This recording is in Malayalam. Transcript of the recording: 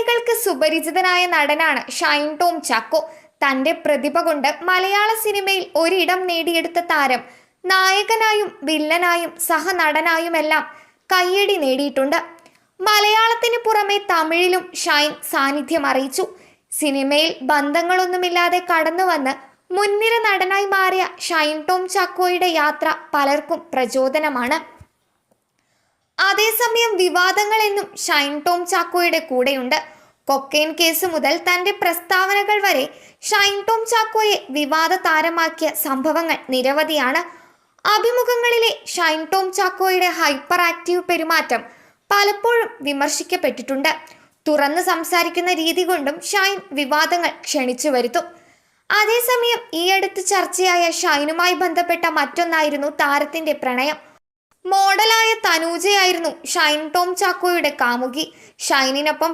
മലയാളികൾക്ക് സുപരിചിതനായ നടനാണ് ഷൈൻ ടോം ചാക്കോ. തന്റെ പ്രതിഭ കൊണ്ട് മലയാള സിനിമയിൽ ഒരിടം നേടിയെടുത്ത താരം നായകനായും വില്ലനായും സഹനടനായുമെല്ലാം കയ്യടി നേടിയിട്ടുണ്ട്. മലയാളത്തിന് പുറമെ തമിഴിലും ഷൈൻ സാന്നിധ്യം അറിയിച്ചു. സിനിമയിൽ ബന്ധങ്ങളൊന്നുമില്ലാതെ കടന്നുവന്ന് മുൻനിര നടനായി മാറിയ ഷൈൻ ടോം ചാക്കോയുടെ യാത്ര പലർക്കും പ്രചോദനമാണ്. അതേസമയം വിവാദങ്ങൾ എന്നും ഷൈൻ ടോം ചാക്കോയുടെ കൂടെയുണ്ട്. കൊക്കൈൻ കേസ് മുതൽ തന്റെ പ്രസ്താവനകൾ വരെ ഷൈൻ ടോം ചാക്കോയെ വിവാദ താരമാക്കിയ സംഭവങ്ങൾ നിരവധിയാണ്. അഭിമുഖങ്ങളിലെ ഷൈൻ ടോം ചാക്കോയുടെ ഹൈപ്പർ ആക്റ്റീവ് പെരുമാറ്റം പലപ്പോഴും വിമർശിക്കപ്പെട്ടിട്ടുണ്ട്. തുറന്ന് സംസാരിക്കുന്ന രീതി കൊണ്ടും ഷൈൻ വിവാദങ്ങൾ ക്ഷണിച്ചു വരുത്തും. അതേസമയം ഈയടുത്ത് ചർച്ചയായ ഷൈനുമായി ബന്ധപ്പെട്ട മറ്റൊന്നായിരുന്നു താരത്തിന്റെ പ്രണയം. മോഡലായ തനൂജയായിരുന്നു ഷൈൻ ടോം ചാക്കോയുടെ കാമുകി. ഷൈനിനൊപ്പം